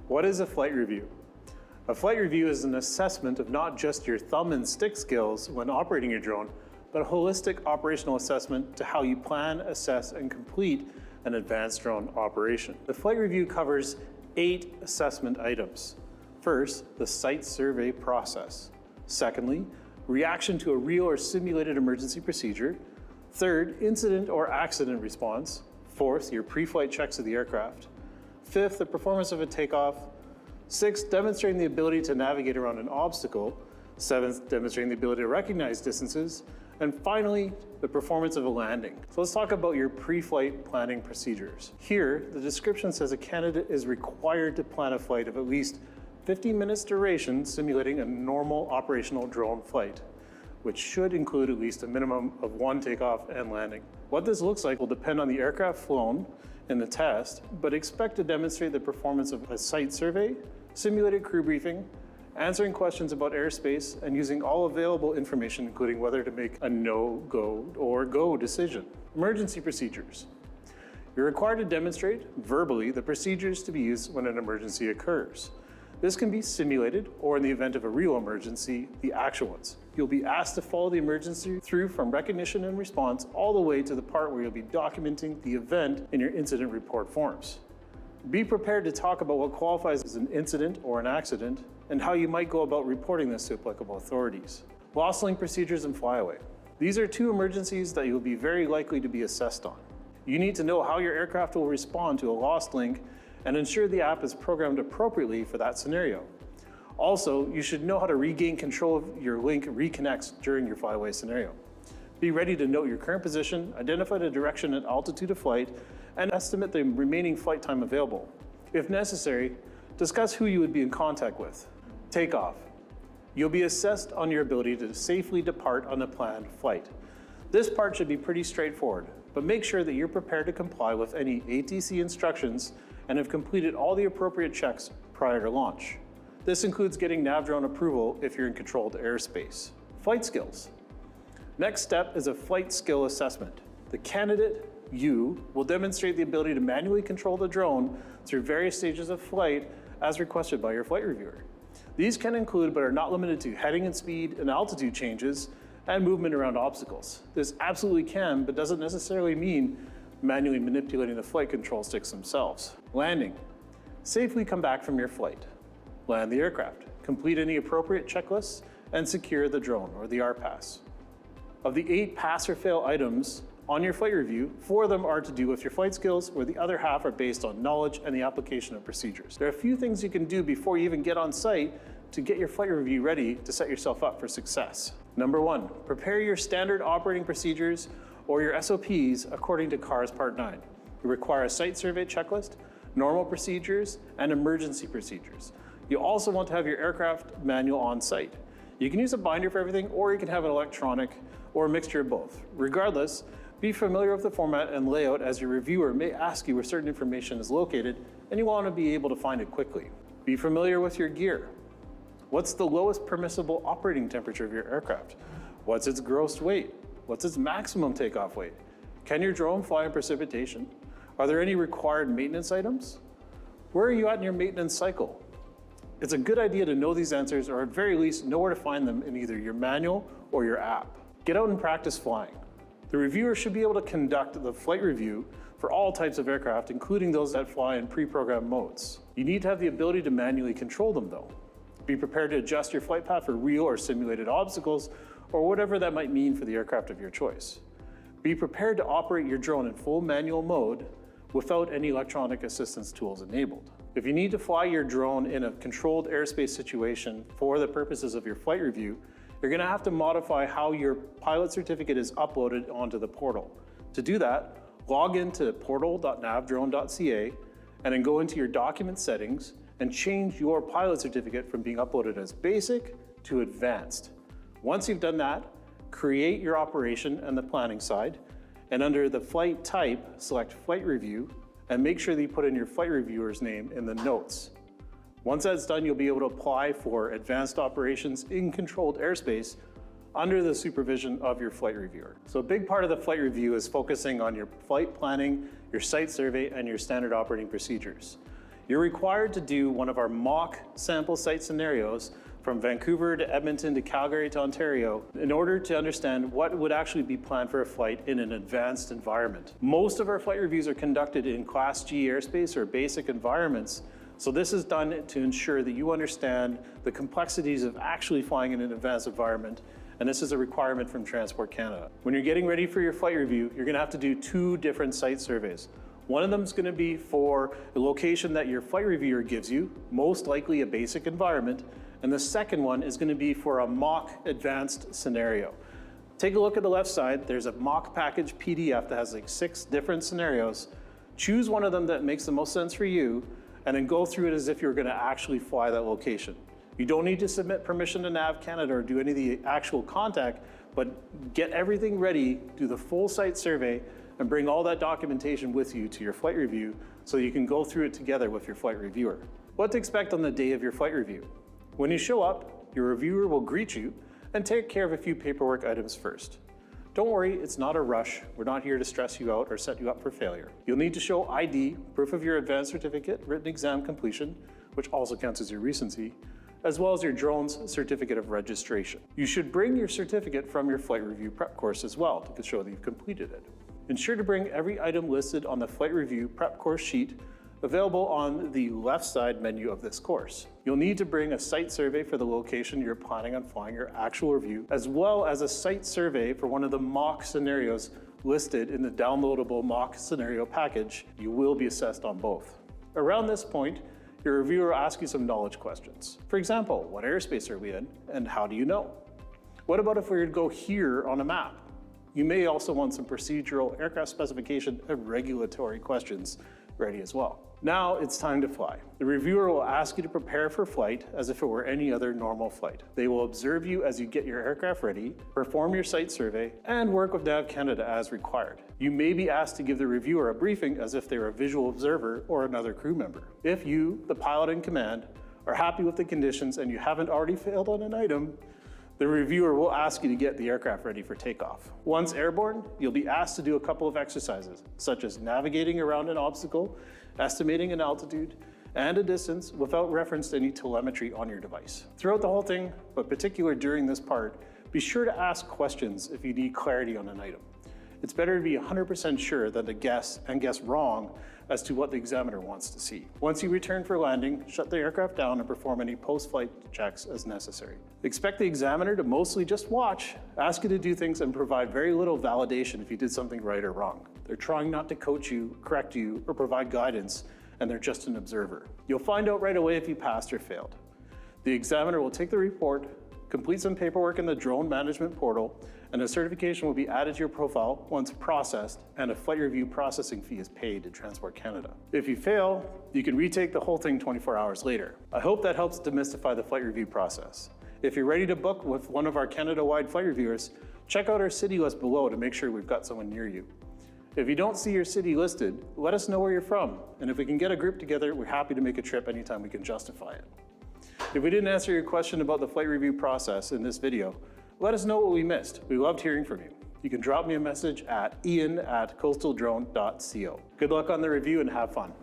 What is a flight review? A flight review is an assessment of not just your thumb and stick skills when operating your drone, but a holistic operational assessment to how you plan, assess, and complete an advanced drone operation. The flight review covers 8 assessment items. First, the site survey process. Secondly, reaction to a real or simulated emergency procedure. Third, incident or accident response. Fourth, your pre-flight checks of the aircraft. Fifth, the performance of a takeoff. Sixth, demonstrating the ability to navigate around an obstacle. Seventh, demonstrating the ability to recognize distances. And finally, the performance of a landing. So let's talk about your pre-flight planning procedures. Here, the description says a candidate is required to plan a flight of at least 15 minutes duration simulating a normal operational drone flight, which should include at least a minimum of 1 takeoff and landing. What this looks like will depend on the aircraft flown in the test, but expect to demonstrate the performance of a site survey, simulated crew briefing, answering questions about airspace, and using all available information, including whether to make a no-go or go decision. Emergency procedures. You're required to demonstrate verbally the procedures to be used when an emergency occurs. This can be simulated, or in the event of a real emergency, the actual ones. You'll be asked to follow the emergency through from recognition and response all the way to the part where you'll be documenting the event in your incident report forms. Be prepared to talk about what qualifies as an incident or an accident and how you might go about reporting this to applicable authorities. Lost link procedures and flyaway. These are 2 emergencies that you'll be very likely to be assessed on. You need to know how your aircraft will respond to a lost link and ensure the app is programmed appropriately for that scenario. Also, you should know how to regain control of your link reconnects during your flyaway scenario. Be ready to note your current position, identify the direction and altitude of flight, and estimate the remaining flight time available. If necessary, discuss who you would be in contact with. Takeoff. You'll be assessed on your ability to safely depart on a planned flight. This part should be pretty straightforward, but make sure that you're prepared to comply with any ATC instructions and have completed all the appropriate checks prior to launch. This includes getting NavDrone approval if you're in controlled airspace. Flight skills. Next step is a flight skill assessment. The candidate, you, will demonstrate the ability to manually control the drone through various stages of flight as requested by your flight reviewer. These can include, but are not limited to, heading and speed and altitude changes and movement around obstacles. This absolutely can, but doesn't necessarily mean manually manipulating the flight control sticks themselves. Landing. Safely come back from your flight. Land the aircraft. Complete any appropriate checklists and secure the drone or the RPAS. Of the 8 pass or fail items on your flight review, 4 of them are to do with your flight skills, where the other half are based on knowledge and the application of procedures. There are a few things you can do before you even get on site to get your flight review ready to set yourself up for success. Number 1, prepare your standard operating procedures or your SOPs according to CARS Part 9. You require a site survey checklist, normal procedures, and emergency procedures. You also want to have your aircraft manual on site. You can use a binder for everything, or you can have an electronic or a mixture of both. Regardless, be familiar with the format and layout, as your reviewer may ask you where certain information is located and you want to be able to find it quickly. Be familiar with your gear. What's the lowest permissible operating temperature of your aircraft? What's its gross weight? What's its maximum takeoff weight? Can your drone fly in precipitation? Are there any required maintenance items? Where are you at in your maintenance cycle? It's a good idea to know these answers, or at very least know where to find them in either your manual or your app. Get out and practice flying. The reviewer should be able to conduct the flight review for all types of aircraft, including those that fly in pre-programmed modes. You need to have the ability to manually control them though. Be prepared to adjust your flight path for real or simulated obstacles, or whatever that might mean for the aircraft of your choice. Be prepared to operate your drone in full manual mode without any electronic assistance tools enabled. If you need to fly your drone in a controlled airspace situation for the purposes of your flight review, you're going to have to modify how your pilot certificate is uploaded onto the portal. To do that, log into portal.navdrone.ca and then go into your document settings and change your pilot certificate from being uploaded as basic to advanced. Once you've done that, create your operation and the planning side, and under the flight type, select flight review and make sure that you put in your flight reviewer's name in the notes. Once that's done, you'll be able to apply for advanced operations in controlled airspace under the supervision of your flight reviewer. So a big part of the flight review is focusing on your flight planning, your site survey, and your standard operating procedures. You're required to do one of our mock sample site scenarios from Vancouver to Edmonton to Calgary to Ontario in order to understand what would actually be planned for a flight in an advanced environment. Most of our flight reviews are conducted in Class G airspace or basic environments, so this is done to ensure that you understand the complexities of actually flying in an advanced environment, and this is a requirement from Transport Canada. When you're getting ready for your flight review, you're gonna have to do 2 different site surveys. One of them is gonna be for the location that your flight reviewer gives you, most likely a basic environment, and the second one is gonna be for a mock advanced scenario. Take a look at the left side. There's a mock package PDF that has like 6 different scenarios. Choose one of them that makes the most sense for you, and then go through it as if you're gonna actually fly that location. You don't need to submit permission to NAV Canada or do any of the actual contact, but get everything ready, do the full site survey, and bring all that documentation with you to your flight review so you can go through it together with your flight reviewer. What to expect on the day of your flight review. When you show up, your reviewer will greet you and take care of a few paperwork items first. Don't worry, it's not a rush. We're not here to stress you out or set you up for failure. You'll need to show ID, proof of your advanced certificate, written exam completion, which also counts as your recency, as well as your drone's certificate of registration. You should bring your certificate from your flight review prep course as well to show that you've completed it. Ensure to bring every item listed on the flight review prep course sheet available on the left side menu of this course. You'll need to bring a site survey for the location you're planning on flying your actual review, as well as a site survey for one of the mock scenarios listed in the downloadable mock scenario package. You will be assessed on both. Around this point, your reviewer will ask you some knowledge questions. For example, what airspace are we in and how do you know? What about if we were to go here on a map? You may also want some procedural aircraft specification and regulatory questions ready as well. Now it's time to fly. The reviewer will ask you to prepare for flight as if it were any other normal flight. They will observe you as you get your aircraft ready, perform your site survey, and work with NAV Canada as required. You may be asked to give the reviewer a briefing as if they were a visual observer or another crew member. If you, the pilot in command, are happy with the conditions and you haven't already failed on an item, the reviewer will ask you to get the aircraft ready for takeoff. Once airborne, you'll be asked to do a couple of exercises, such as navigating around an obstacle, estimating an altitude and a distance without reference to any telemetry on your device. Throughout the whole thing, but particularly during this part, be sure to ask questions if you need clarity on an item. It's better to be 100% sure than to guess wrong as to what the examiner wants to see. Once you return for landing, shut the aircraft down and perform any post-flight checks as necessary. Expect the examiner to mostly just watch, ask you to do things, and provide very little validation if you did something right or wrong. They're trying not to coach you, correct you, or provide guidance, and they're just an observer. You'll find out right away if you passed or failed. The examiner will take the report, complete some paperwork in the drone management portal, and a certification will be added to your profile once processed, and a flight review processing fee is paid to Transport Canada. If you fail, you can retake the whole thing 24 hours later. I hope that helps demystify the flight review process. If you're ready to book with one of our Canada-wide flight reviewers, check out our city list below to make sure we've got someone near you. If you don't see your city listed, let us know where you're from, and if we can get a group together, we're happy to make a trip anytime we can justify it. If we didn't answer your question about the flight review process in this video, let us know what we missed. We loved hearing from you. You can drop me a message at ian@coastaldrone.co. Good luck on the review and have fun.